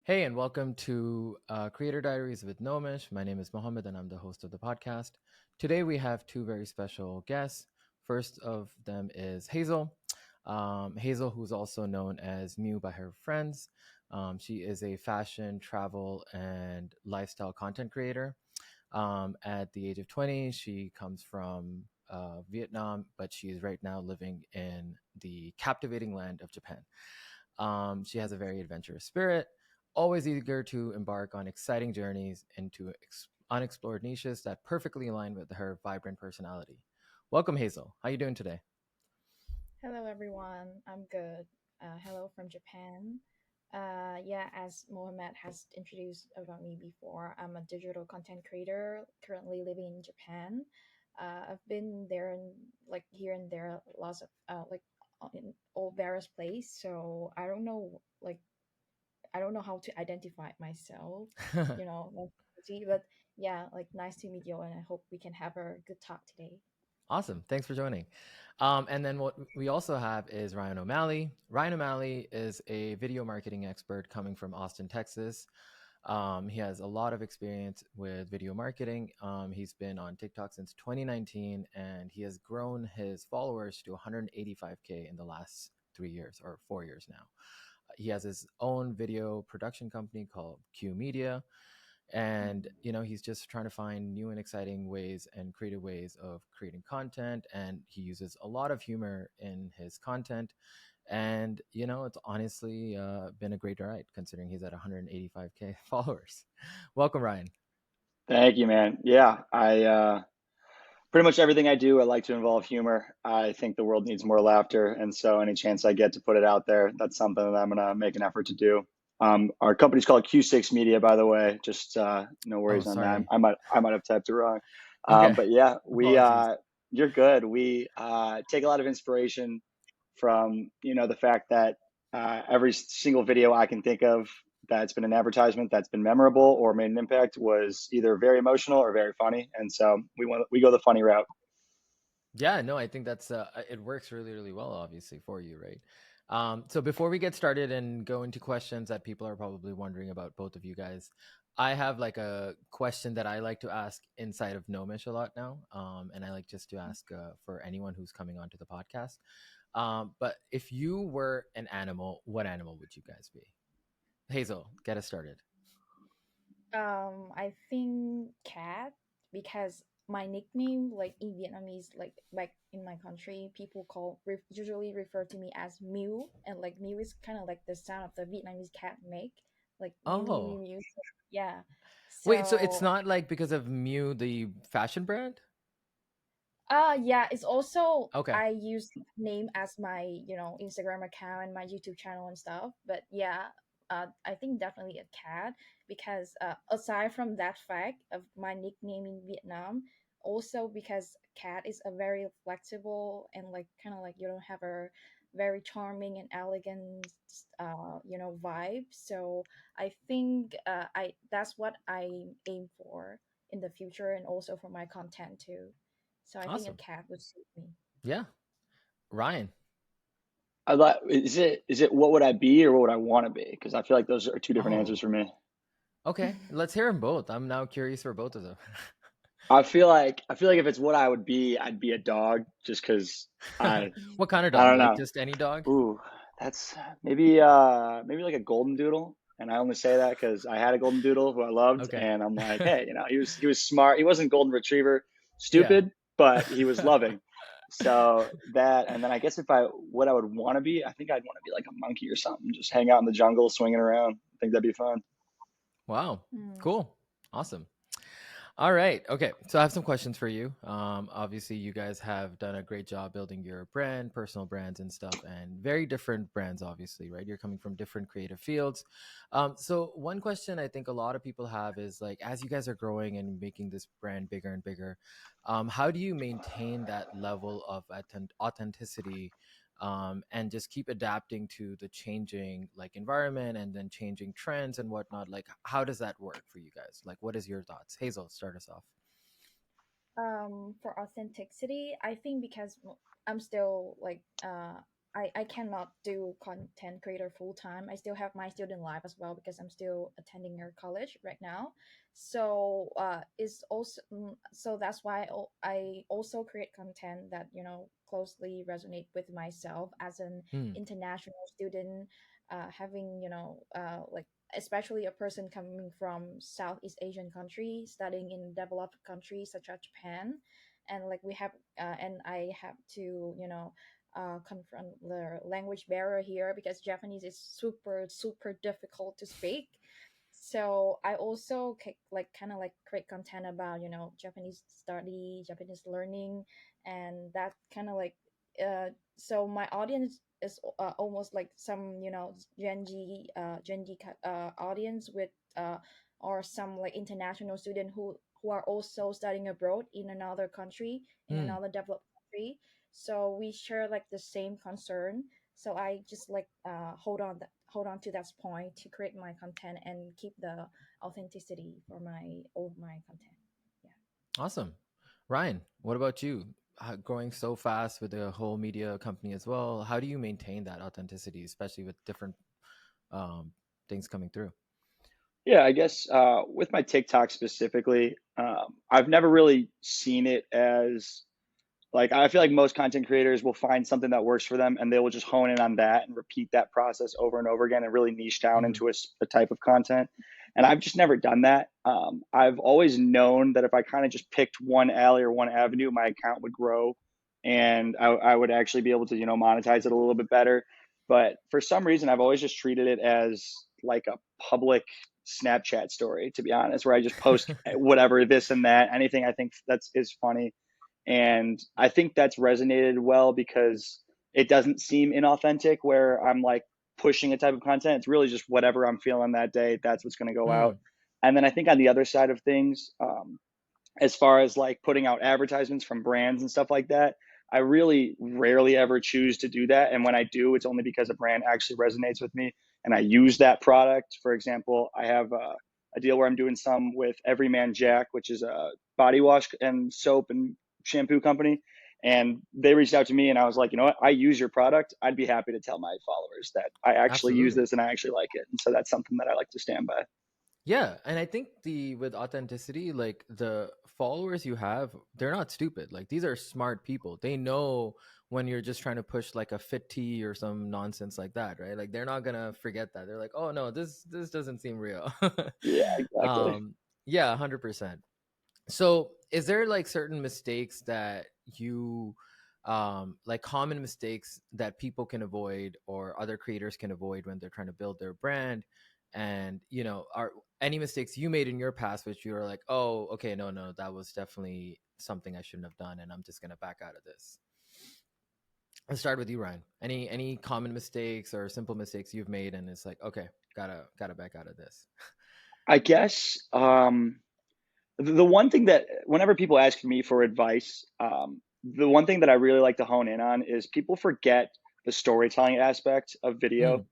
Hey, and welcome to Creator Diaries with Nomish. My name is Mohammed, and I'm the host of the podcast. Today, we have two very special guests. First of them is Hazel. Hazel, who's also known as Mew by her friends. She is a fashion, travel, and lifestyle content creator. At the age of 20, she comes from Vietnam, but she is right now living in the captivating land of Japan. She has a very adventurous spirit, always eager to embark on exciting journeys into unexplored niches that perfectly align with her vibrant personality. Welcome, Hazel. How you doing today? Hello, everyone. I'm good. Hello from Japan. Yeah, as Mohammed has introduced about me before, I'm a digital content creator currently living in Japan. I've been there and like here and there, lots of in all various places. So I don't know how to identify myself. But yeah, like nice to meet you, and I hope we can have a good talk today. Awesome. Thanks for joining. And then what we also have is Ryan O'Malley. Ryan O'Malley is a video marketing expert coming from Austin, Texas. He has a lot of experience with video marketing. He's been on TikTok since 2019, and he has grown his followers to 185K in the last 3 years or 4 years now. He has his own video production company called Q Media, and he's just trying to find new and exciting ways and creative ways of creating content, and he uses a lot of humor in his content. And it's honestly been a great ride considering he's at 185K followers. Welcome, Ryan. Thank you, man. Yeah, I pretty much everything I do, I like to involve humor. I think the world needs more laughter, and so any chance I get to put it out there, that's something that I'm gonna make an effort to do. Our company's called Q6 Media, by the way. Just no Oh, worries on that. sorry. I might have typed it wrong. Okay. But yeah, we Apologies. you're good. We take a lot of inspiration from the fact that every single video I can think of that's been an advertisement that's been memorable or made an impact was either very emotional or very funny, and so we go the funny route. Yeah, no, I think that's it works really, really well, obviously, for you, right? So before we get started and go into questions that people are probably wondering about both of you guys, I have like a question that I like to ask inside of Gnomish a lot now, and I like just to ask for anyone who's coming onto the podcast. But if you were an animal, what animal would you guys be? Hazel, get us started. I think cat because my nickname, like in Vietnamese, like back in my country, people usually refer to me as Mew, and like Mew is kind of like the sound of the Vietnamese cat make, like Mew Mew Mew Oh, Mew. Yeah, wait, so it's so not like because of Mew, the fashion brand? yeah, it's also Okay. I use name as my Instagram account and my YouTube channel and stuff. But yeah, I think definitely a cat because aside from that fact of my nickname in Vietnam, also because cat is a very flexible and like kind of like have a very charming and elegant vibe. So I think I that's what I aim for in the future and also for my content too. So I think a Awesome. cat would suit me. Yeah. Ryan. I like is it what would I be or what would I want to be? Because I feel like those are two different answers Oh, for me. okay. Let's hear them both. I'm now curious for both of them. I feel like if it's what I would be, I'd be a dog just because I What kind of I dog? don't Like know. just any dog? Ooh, that's maybe like a golden doodle. And I only say that because I had a golden doodle who I loved, Okay. and I'm like, hey, he was smart. He wasn't golden retriever, Yeah. stupid, but he was loving. So that, and then I guess if I what I would want to be, I think I'd want to be like a monkey or something, just hang out in the jungle, swinging around. I think that'd be fun. Wow. Hmm. Cool. Awesome. All right. Okay. So I have some questions for you. Obviously, you guys have done a great job building your brand, personal brands, and stuff, and very different brands, obviously, right? You're coming from different creative fields. So, one question I think a lot of people have is like, as you guys are growing and making this brand bigger and bigger, how do you maintain that level of authenticity and just keep adapting to the changing like environment and then changing trends and whatnot? Like, how does that work for you guys? Like, what is your thoughts? Hazel, start us off. For authenticity, I think because I'm still like I cannot do content creator full time. I still have my student life as well because I'm still attending your college right now. So is also so that's why I also create content that closely resonate with myself as an Hmm. international student, having like especially a person coming from Southeast Asian country studying in developed countries such as Japan, and like we have and I have to confront the language barrier here because Japanese is super super difficult to speak. So I also like kind of like create content about Japanese study, Japanese learning, and that kind of like so my audience is almost like some Gen Z audience with or some like international student who are also studying abroad in another country, in Hmm. another developed country. So we share like the same concern. So I just like hold on to that point to create my content and keep the authenticity for my all of my content. Yeah. Awesome. Ryan, what about you? Growing so fast with the whole media company as well, how do you maintain that authenticity, especially with different um, things coming through? Yeah, I guess with my TikTok specifically, I've never really seen it as like I feel like most content creators will find something that works for them and they will just hone in on that and repeat that process over and over again and really niche down Hmm. into a type of content. And I've just never done that. I've always known that if I kind of just picked one alley or one avenue, my account would grow and I would actually be able to, monetize it a little bit better. But for some reason, I've always just treated it as like a public Snapchat story, to be honest, where I just post whatever, this and that, anything I think that's is funny, and I think that's resonated well because it doesn't seem inauthentic where I'm like pushing a type of content. It's really just whatever I'm feeling that day. That's what's going to go out. Hmm. And then I think on the other side of things, as far as like putting out advertisements from brands and stuff like that, I really rarely ever choose to do that. And when I do, it's only because a brand actually resonates with me and I use that product. For example, I have a deal where I'm doing some with Everyman Jack, which is a body wash and soap and shampoo company. And they reached out to me and I was like, you know what? I use your product. I'd be happy to tell my followers that I actually use Absolutely. this and I actually like it. And so that's something that I like to stand by. Yeah, and I think the with authenticity, like the followers you have, they're not stupid. Like these are smart people. They know when you're just trying to push like a fit tee or some nonsense like that, right? Like they're not gonna forget that. They're like, oh no, this doesn't seem real. Yeah, exactly. um, yeah, 100%. So, is there like certain mistakes that you like common mistakes that people can avoid or other creators can avoid when they're trying to build their brand? And, are any mistakes you made in your past which you were like, "Oh, okay, no, that was definitely something I shouldn't have done and I'm just going to back out of this." Let's start with you, Ryan. Any common mistakes or simple mistakes you've made and it's like, "Okay, got to back out of this." I guess the one thing that whenever people ask me for advice, the one thing that I really like to hone in on is people forget the storytelling aspect of video.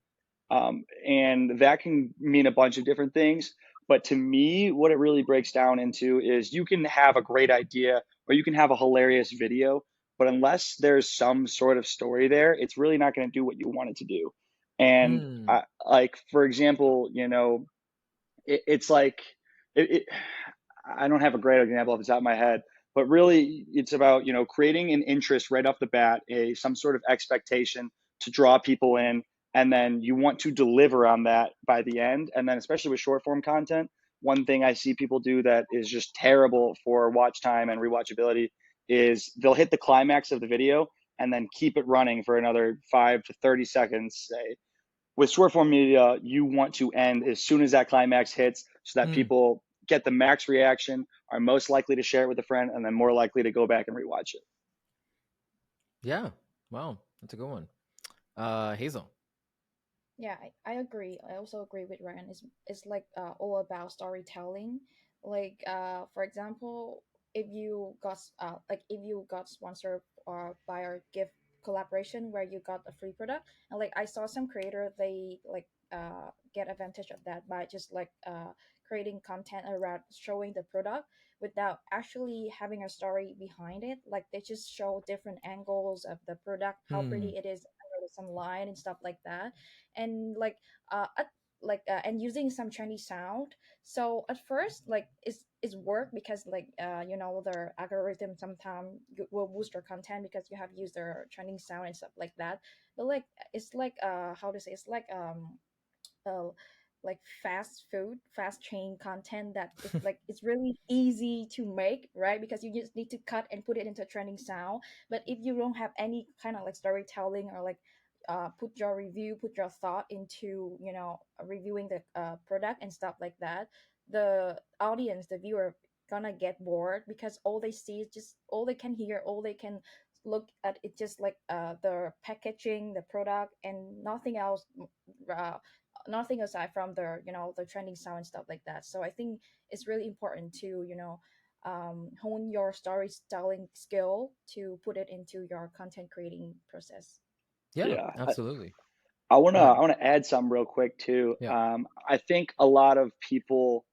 Mm, And that can mean a bunch of different things. But to me, what it really breaks down into is you can have a great idea or you can have a hilarious video, but unless there's some sort of story there, it's really not going to do what you want it to do. And mm, like, for example, it's like, it, I don't have a great example off the top of my head, but really it's about, creating an interest right off the bat, a some sort of expectation to draw people in, and then you want to deliver on that by the end. And then especially with short form content, one thing I see people do that is just terrible for watch time and rewatchability is they'll hit the climax of the video and then keep it running for another 5 to 30 seconds, say. With short form media, you want to end as soon as that climax hits so that mm. people get the max reaction, are most likely to share it with a friend, and then more likely to go back and rewatch it. Yeah. Wow, that's a good one. Hazel. Yeah, I agree. I also agree with Ryan. It's like all about storytelling. Like for example, if you got sponsored by our gift collaboration where you got a free product, and like I saw some creator they like get advantage of that by just like creating content around showing the product without actually having a story behind it. Like they just show different angles of the product, how Hmm. pretty it is some line and stuff like that, and and using some Chinese sound. So at first, like it's work because their algorithm sometimes will boost your content because you have used their Chinese sound and stuff like that. But like it's like how to say, it's uh, like fast food, fast chain content that it's really easy to make, right? Because you just need to cut and put it into a trending sound. But if you don't have any kind of like storytelling or like put your review, put your thought into reviewing the product and stuff like that, the audience, the viewer, gonna get bored because all they see is just all they can hear, all they can look at it just like the packaging, the product, and nothing else, uh, nothing aside from the trending sound and stuff like that. So I think it's really important to hone your storytelling skill to put it into your content creating process. Yeah, Yeah. absolutely. I wanna Go ahead. I wanna add some real quick too. Yeah. I think a lot of people,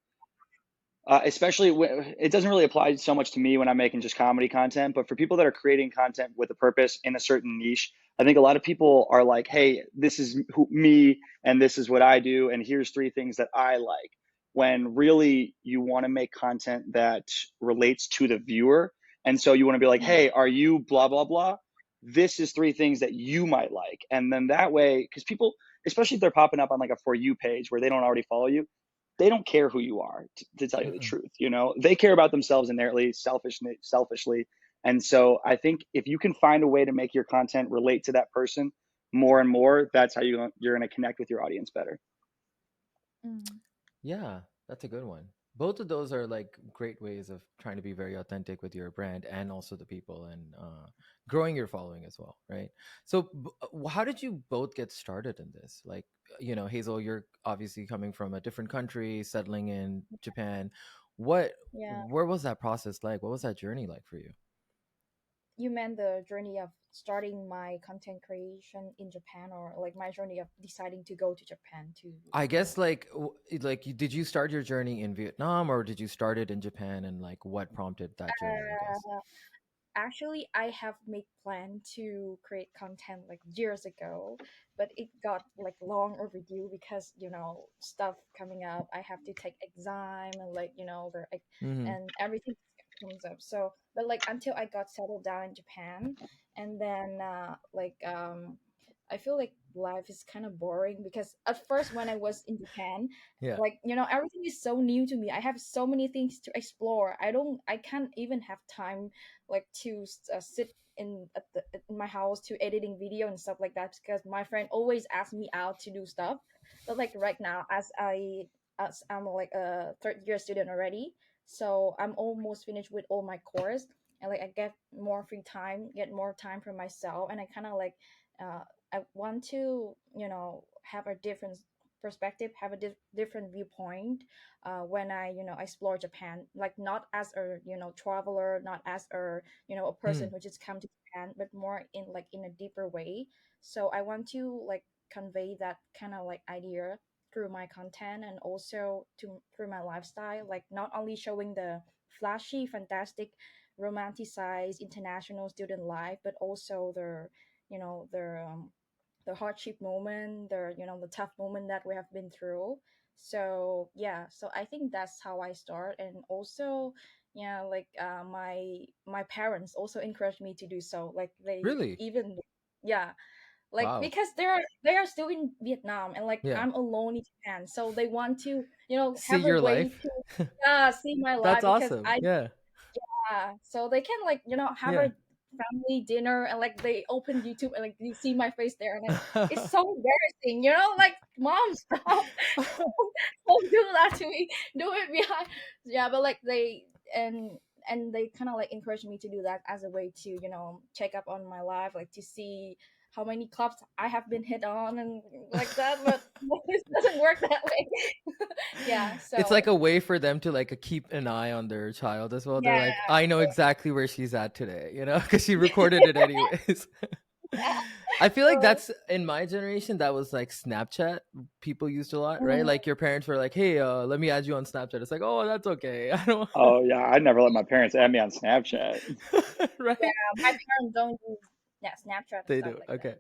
especially when it doesn't really apply so much to me when I'm making just comedy content, but for people that are creating content with a purpose in a certain niche, I think a lot of people are like, "Hey, this is me, and this is what I do, and here's three things that I like." When really you want to make content that relates to the viewer, and so you want to be like, Mm, "Hey, are you blah blah blah? This is three things that you might like," and then that way, because people, especially if they're popping up on like a for you page where they don't already follow you, they don't care who you are, to tell you the Mm-mm. truth. They care about themselves innately, selfishly. And so I think if you can find a way to make your content relate to that person more and more, that's how you're going to connect with your audience better. mm, Yeah, that's a good one. Both of those are like great ways of trying to be very authentic with your brand and also the people, and growing your following as well, right? So, how did you both get started in this? Like, Hazel, you're obviously coming from a different country, settling in Japan. What, yeah. where was that process like? What was that journey like for you? You meant the journey of starting my content creation in Japan, or like my journey of deciding to go to Japan to I you know guess like did you start your journey in Vietnam or did you start it in Japan, and like what prompted that journey, I guess? uh, Actually, I have made plan to create content like years ago, but it got like long overdue because stuff coming up. I have to take exam and Mm-hmm. and everything comes up. So, but like until I got settled down in Japan, and then I feel like life is kind of boring because at first when I was in Japan, Yeah. like everything is so new to me. I have so many things to explore. I can't even have time like to sit in my house to editing video and stuff like that because my friend always asks me out to do stuff. But like right now, as I'm like a third year student already, so I'm almost finished with all my course, and like I get more free time, get more time for myself, and I kind of like uh, I want to have a different perspective, have a different viewpoint when I explore Japan, like not as a traveler, not as a person Mm. who just come to Japan, but more in a deeper way. So I want to like convey that kind of like idea through my content and also through my lifestyle, like not only showing the flashy, fantastic, romanticized international student life, but also the hardship moment, the tough moment that we have been through. So yeah, so I think that's how I start, and also yeah, like my parents also encouraged me to do so. Like they Really? even yeah, like Wow. because they are still in Vietnam, and like Yeah. I'm alone in Japan, so they want to See have a your way life. to see my That's life because awesome. I Yeah. so they can like have Yeah. a family dinner, and like they open YouTube and like you see my face there, and like it's so embarrassing, like mom stop, don't do that to me, do it behind. Yeah, but like and they kind of like encourage me to do that as a way to check up on my life, like to see how many clubs I have been hit on and like that, but it doesn't work that way. Yeah, It's so like a way for them to like keep an eye on their child as well. They're yeah, like, I know exactly where she's at today, because she recorded it anyways. yeah. I feel like So that's in my generation, that was like Snapchat. People used a lot, right? mm, Like your parents were like, "Hey, let me add you on Snapchat." It's like, "Oh, that's okay." I don't, Oh yeah, I'd never let my parents add me on Snapchat. right? yeah, my parents don't use Snapchat and They stuff do. like that. Okay.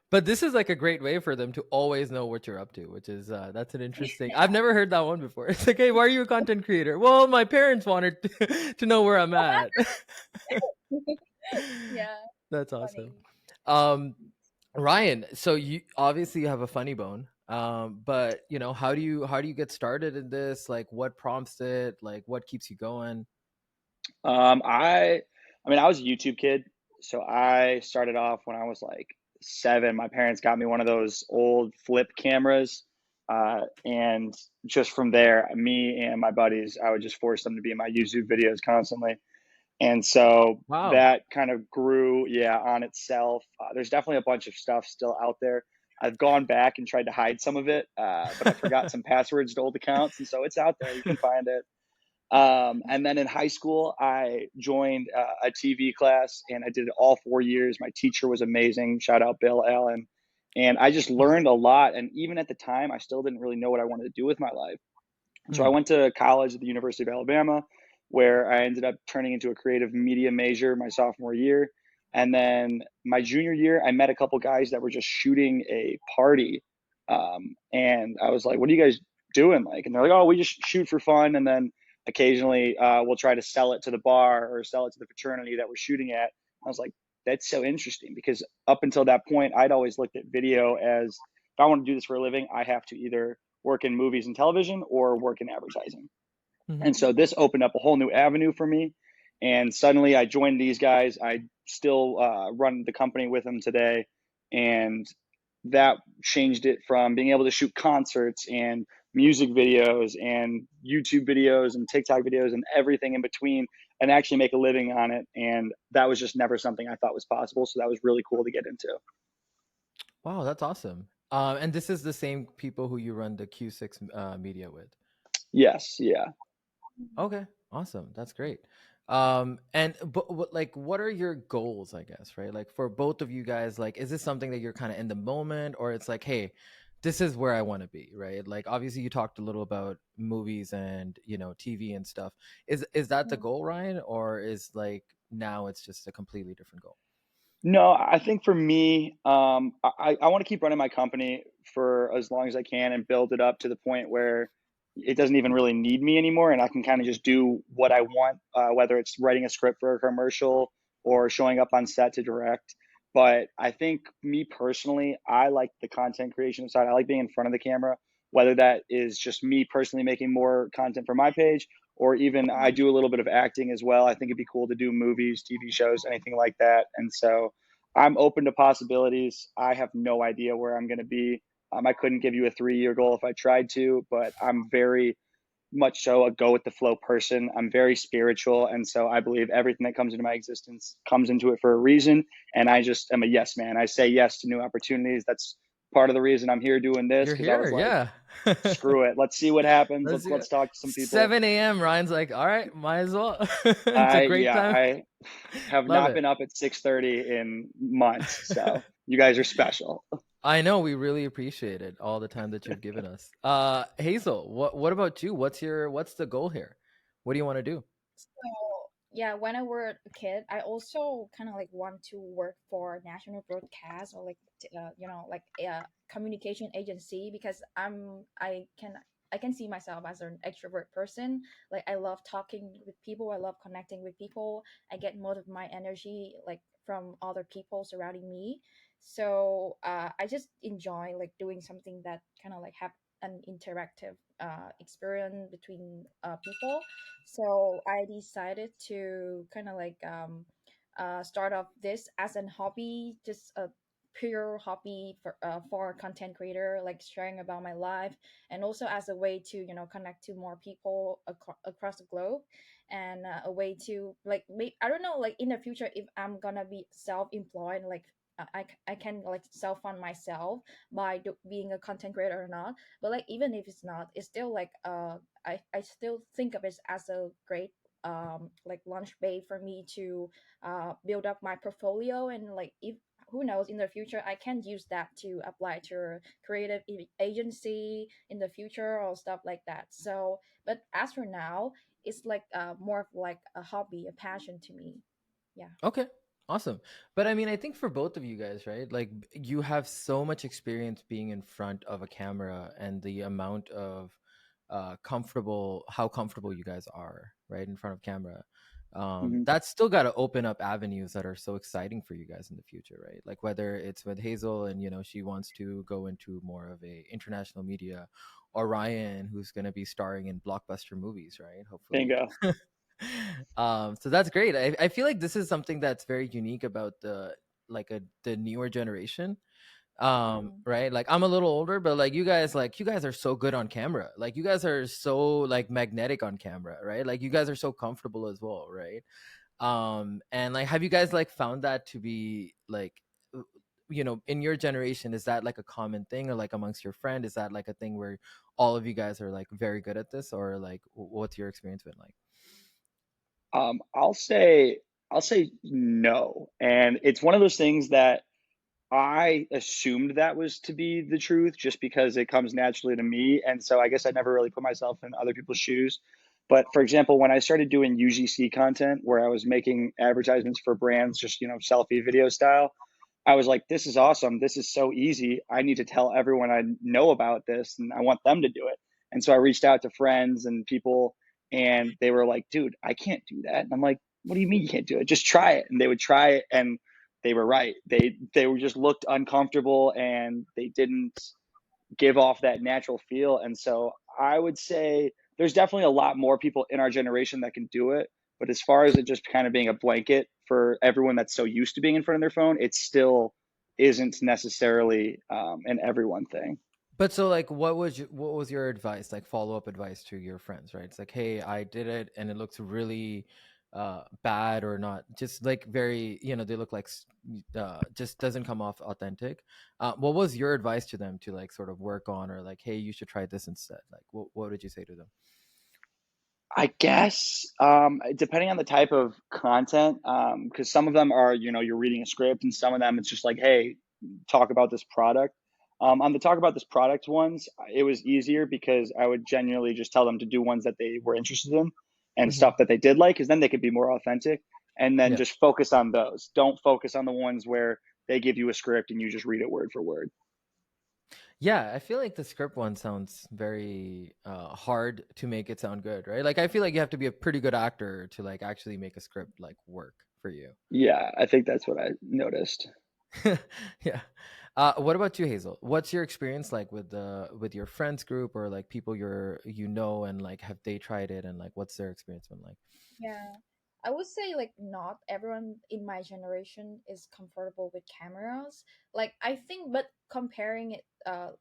But this is like a great way for them to always know what you're up to, which is that's an interesting. I've never heard that one before. It's like, hey, why are you a content creator? Well, my parents wanted to know where I'm at. Yeah, That's awesome. funny. Um, Ryan, so you obviously you have a funny bone. But how do you get started in this? Like, what prompts it? Like, what keeps you going? I mean, I was a YouTube kid, so I started off when I was like 7. My parents got me one of those old flip cameras, and just from there, me and my buddies, I would just force them to be in my YouTube videos constantly. And so Wow. that kind of grew, yeah, on itself. There's definitely a bunch of stuff still out there. I've gone back and tried to hide some of it, but I forgot some passwords to old accounts, and so it's out there. You can find it. And then in high school, I joined a TV class and I did it all 4 years. My teacher was amazing. Shout out Bill Allen. And I just Mhm, learned a lot. And even at the time, I still didn't really know what I wanted to do with my life. So I mhm, went to college at the University of Alabama, where I ended up turning into a creative media major my sophomore year. And then my junior year, I met a couple guys that were just shooting a party. And I was like, what are you guys doing? Like, and they're like, oh, we just shoot for fun. And then occasionally we'll try to sell it to the bar or sell it to the fraternity that we're shooting at. I was like, that's so interesting because up until that point, I'd always looked at video as if I want to do this for a living, I have to either work in movies and television or work in advertising. mhm. And so this opened up a whole new avenue for me. And suddenly I joined these guys. I still run the company with them today. And that changed it from being able to shoot concerts and music videos and YouTube videos and TikTok videos and everything in between and actually make a living on it. And that was just never something I thought was possible. So that was really cool to get into. Wow, that's awesome. And this is the same people who you run the Q6 media with. Yes. Yeah. Okay, awesome. That's great. And but what are your goals, I guess, right? Like for both of you guys, like is this something that you're kind of in the moment or it's like, hey, this is where I want to be, right? Like obviously you talked a little about movies and, TV and stuff. Is that the Mhm. goal, Ryan, or is like now it's just a completely different goal? No, I think for me, I want to keep running my company for as long as I can and build it up to the point where it doesn't even really need me anymore, and I can kind of just do what I want, whether it's writing a script for a commercial or showing up on set to direct. But I think me personally, I like the content creation side. I like being in front of the camera, whether that is just me personally making more content for my page, or even I Mhm. do a little bit of acting as well. I think it'd be cool to do movies, TV shows, anything like that. And so I'm open to possibilities. I have no idea where I'm going to be. I couldn't give you a 3 year goal if I tried to, but I'm very much so a go with the flow person. I'm very spiritual. And so I believe everything that comes into my existence comes into it for a reason. And I just am a yes man. I say yes to new opportunities. That's part of the reason I'm here doing this You're because I here, was like, yeah. screw it. Let's see what happens. Let's see. Let's talk to some people. 7 a.m. Ryan's like, all right, might as well. It's a great time. I have Love not it. been up at 6:30 in months. So you guys are special. I know we really appreciate it all the time that you've given us. Hazel, what about you? What's the goal here? What do you want to do? So yeah, when I were a kid, I also kind of like want to work for national broadcast or like like a communication agency because I can see myself as an extrovert person. Like I love talking with people, I love connecting with people. I get most of my energy like from other people surrounding me. So I just enjoy like doing something that kind of like have an interactive experience between people. So I decided to kind of like start off this as an hobby, just a pure hobby for content creator, like sharing about my life, and also as a way to connect to more people across the globe, and a way to like I don't know, like in the future if I'm gonna be self-employed, like I can like self-fund myself by being a content creator or not. But like even if it's not, it's still like I still think of it as a great like launch bait for me to build up my portfolio, and like if who knows, in the future I can use that to apply to a creative agency in the future or stuff like that. So but as for now, it's like more of like a hobby, a passion to me. Yeah. Okay. Awesome. But I mean, I think for both of you guys, right? Like you have so much experience being in front of a camera and the amount of how comfortable you guys are, right, in front of camera. Hmm. That's still got to open up avenues that are so exciting for you guys in the future, right? Like whether it's with Hazel and she wants to go into more of a international media, or Ryan who's going to be starring in blockbuster movies, right? Hopefully. Bingo. So that's great. I feel like this is something that's very unique about the newer generation. Mm. Right, like I'm a little older, but like you guys are so good on camera, like you guys are so like magnetic on camera, right? Like you guys are so comfortable as well, right? And like have you guys like found that to be like uh, in your generation, is that like a common thing, or like amongst your friend, is that like a thing where all of you guys are like very good at this, or like what's your experience been like? Um, I'll say I'll say no, and it's one of those things that I assumed that was to be the truth just because it comes naturally to me. And so I guess I never really put myself in other people's shoes. But for example, when I started doing UGC content where I was making advertisements for brands, just, selfie video style, I was like, this is awesome. This is so easy. I need to tell everyone I know about this and I want them to do it. And so I reached out to friends and people and they were like, dude, I can't do that. And I'm like, what do you mean you can't do it? Just try it. And they would try it and they were right. They were just looked uncomfortable and they didn't give off that natural feel. And so I would say there's definitely a lot more people in our generation that can do it. But as far as it just kind of being a blanket for everyone that's so used to being in front of their phone, it still isn't necessarily an everyone thing. But so like what was your advice, like follow-up advice to your friends, right? It's like, hey, I did it and it looks really bad, or not, just like very, they look like just doesn't come off authentic. What was your advice to them to like sort of work on, or like, hey, you should try this instead? Like what did you say to them? I guess depending on the type of content, because some of them are, you're reading a script, and some of them it's just like, hey, talk about this product. On the talk about this product ones, it was easier because I would genuinely just tell them to do ones that they were interested in and Hmm. stuff that they did like, because then they could be more authentic. And then Yeah. just focus on those. Don't focus on the ones where they give you a script and you just read it word for word. Yeah, I feel like the script one sounds very hard to make it sound good, right? Like I feel like you have to be a pretty good actor to like actually make a script like work for you. Yeah, I think that's what I noticed. Yeah. What about you, Hazel? What's your experience like with your friends group, or like people and like have they tried it, and like what's their experience been like? Yeah. I would say like not everyone in my generation is comfortable with cameras. Like I think, but comparing it,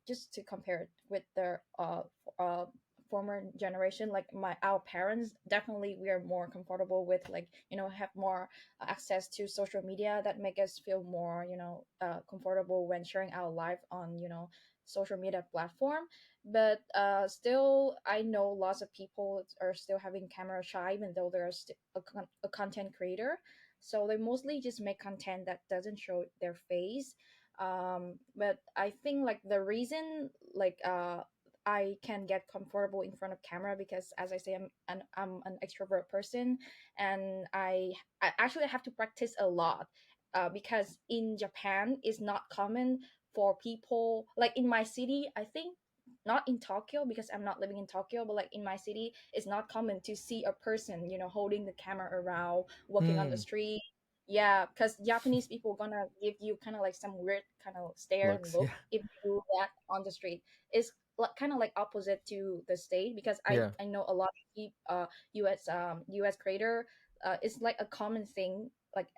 just to compare it with the uh former generation, like our parents, definitely we are more comfortable with, like, have more access to social media that make us feel more, comfortable when sharing our life on, social media platform. But still, I know lots of people are still having camera shy, even though they're a content creator. So they mostly just make content that doesn't show their face. But I think like the reason, like, I can get comfortable in front of camera because, as I say, I'm an extrovert person, and I actually have to practice a lot. Because in Japan, it's not common for people, like in my city. I think not in Tokyo because I'm not living in Tokyo, but like in my city, it's not common to see a person, holding the camera around, walking on the Hmm. street. Yeah, because Japanese people gonna give you kind of like some weird kind of stare and Looks. look Yeah. if you do that on the street. It's kind of like opposite to the state, because I Yeah. I know a lot of US creator. It's like a common thing, like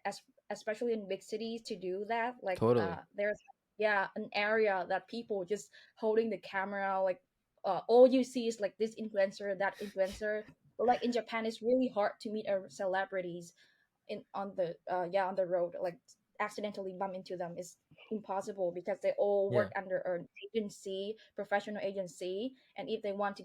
especially in big cities, to do that. Like Totally. there's, yeah, an area that people just holding the camera, like, all you see is like this influencer, that influencer. But like in Japan, it's really hard to meet celebrities in on the on the road, like accidentally bump into them is impossible, because they all Yeah. work under an agency, professional agency, and if they want to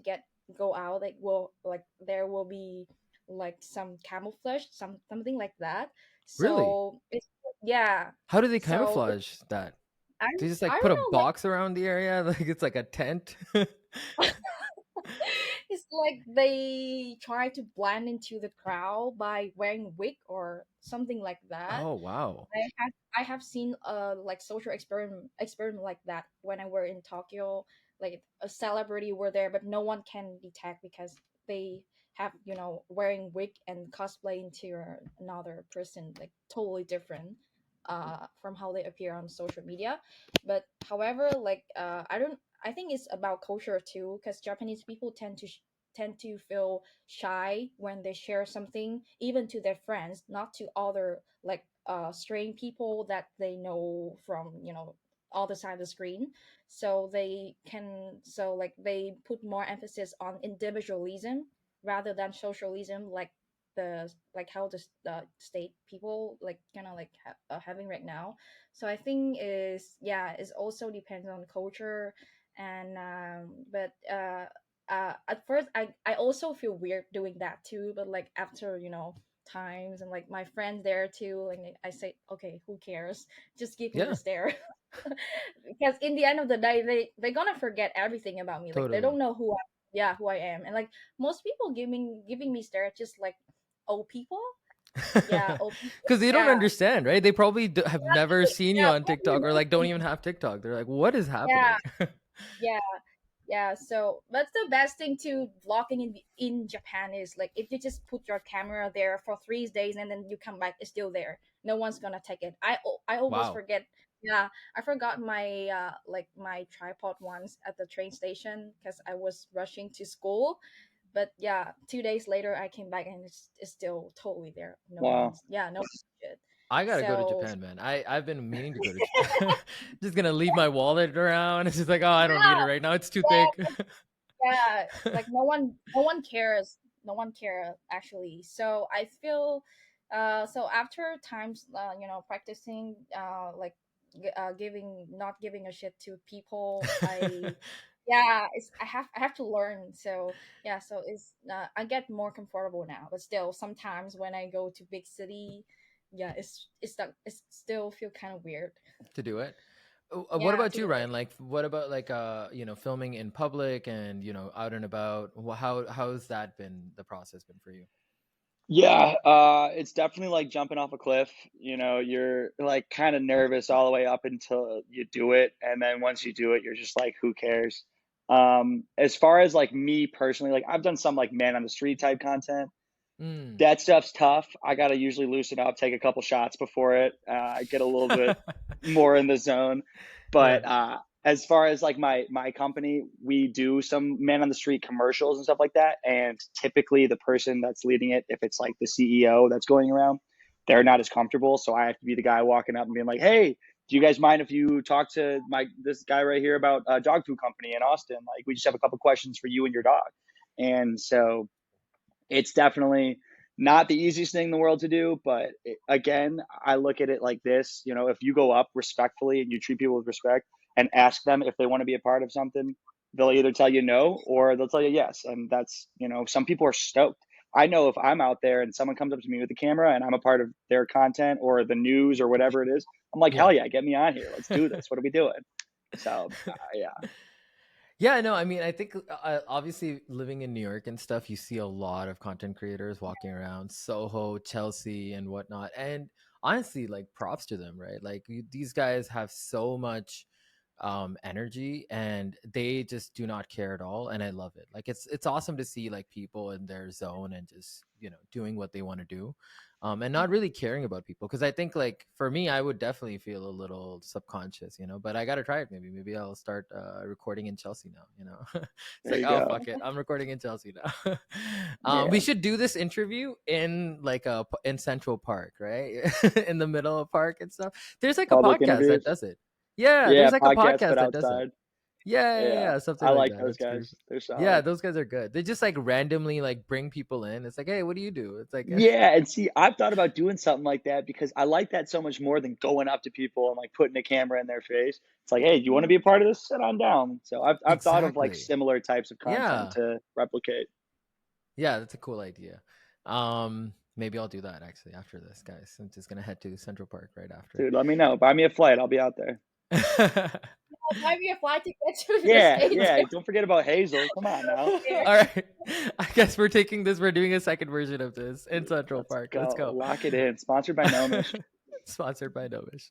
go out, they will, like, there will be like some camouflage, something like that. Really? So it's, yeah, How do they so camouflage that? I Do you just I like put a don't know, like, box around the area like it's like a tent? it's like they try to blend into the crowd by wearing wig or something like that. Oh wow. I have seen like social experiment like that when I were in Tokyo. Like a celebrity were there, but no one can detect because they have wearing wig and cosplay into another person, like totally different from how they appear on social media. But however, like I think it's about culture too, because Japanese people tend to feel shy when they share something, even to their friends, not to other like strange people that they know from other side of the screen. So like they put more emphasis on individualism rather than socialism, like how the state people like kind of like having right now. So I think is also depends on culture. And but at first I also feel weird doing that too, but like after times and like my friends there too, like I say, okay, who cares, just give me the Yeah, stare. Because in the end of the day, they're gonna forget everything about me, like they totally. don't know who I am. And like most people giving me stare just like old people. Yeah, old people. Because they don't Yeah, understand, right? They probably have never seen you yeah, on probably TikTok, or like don't nothing. even have TikTok. They're like, what is Yeah, happening? yeah. Yeah, so that's the best thing to vlogging in Japan is like if you just put your camera there for 3 days and then you come back, it's still there. No one's gonna take it. I almost Wow. forget. Yeah, I forgot my like my tripod once at the train station because I was rushing to school. But yeah, 2 days later I came back and it's still totally there. No Wow. one's no one should. I gotta go to So Japan, man. I've been meaning to go to Japan. Just gonna leave my wallet around. It's just like, oh, I don't need it yeah, right now. It's too yeah, thick. yeah, like no one cares, no one care actually. So I feel so after times practicing giving not giving a shit to people, I have to learn. So yeah, so it's I get more comfortable now, but still sometimes when I go to big city, yeah, it's still feel kind of weird. To do it. What Yeah, about to you, do it. Ryan? Like, what about like filming in public and out and about? How's that been the process been for you? Yeah, it's definitely like jumping off a cliff. You know, you're like kind of nervous all the way up until you do it, and then once you do it, you're just like, who cares? As far as like me personally, like I've done some like man on the street type content. Mm. That stuff's tough. I gotta usually loosen up, take a couple shots before it. I get a little bit more in the zone. Yeah. But as far as like my company, we do some man on the street commercials and stuff like that. And typically, the person that's leading it, if it's like the CEO that's going around, they're not as comfortable. So I have to be the guy walking up and being like, "Hey, do you guys mind if you talk to this guy right here about a dog food company in Austin? Like, we just have a couple questions for you and your dog." And so it's definitely not the easiest thing in the world to do, but again, I look at it like this, if you go up respectfully and you treat people with respect and ask them if they want to be a part of something, they'll either tell you no or they'll tell you yes. And that's, some people are stoked. I know if I'm out there and someone comes up to me with a camera and I'm a part of their content or the news or whatever it is, I'm like, Yeah. hell yeah, get me on here. Let's do this. What are we doing? So, yeah. Yeah, no, I mean, I think obviously living in New York and stuff, you see a lot of content creators walking around Soho, Chelsea, and whatnot. And honestly, like props to them, right? Like these guys have so much energy and they just do not care at all. And I love it. Like it's awesome to see like people in their zone and just, doing what they want to do. And not really caring about people. Cause I think like for me, I would definitely feel a little subconscious, but I got to try it. Maybe I'll start recording in Chelsea now. It's There like, you oh, go. fuck it. I'm recording in Chelsea now. We Yeah. should do this interview in like in Central Park, right? In the middle of park and stuff. There's like a Public podcast that interviews. does it. Yeah, Yeah. there's like a Podcast, podcast but that does it. outside. Yeah, yeah, Yeah, yeah, something I like like that. those That's pretty. guys. They're Yeah, solid. those guys are good. They just like randomly like bring people in. It's like, hey, what do you do? It's like, Yeah, and see, I've thought about doing something like that because I like that so much more than going up to people and like putting a camera in their face. It's like, hey, do you want to be a part of this? Sit on down. So I've thought of like exactly. similar types of content Yeah, to replicate. yeah, that's a cool idea. Maybe I'll do that actually after this, guys. I'm just gonna head to Central Park right after. Dude, let me know. Buy me a flight. I'll be out there. buy me a flight ticket to the Yeah, States. yeah. Don't forget about Hazel. Come on now. All right. I guess we're taking this. We're doing a second version of this in Central Let's Park. go. Let's go. Lock it in. Sponsored by Nomish. Sponsored by Nomish.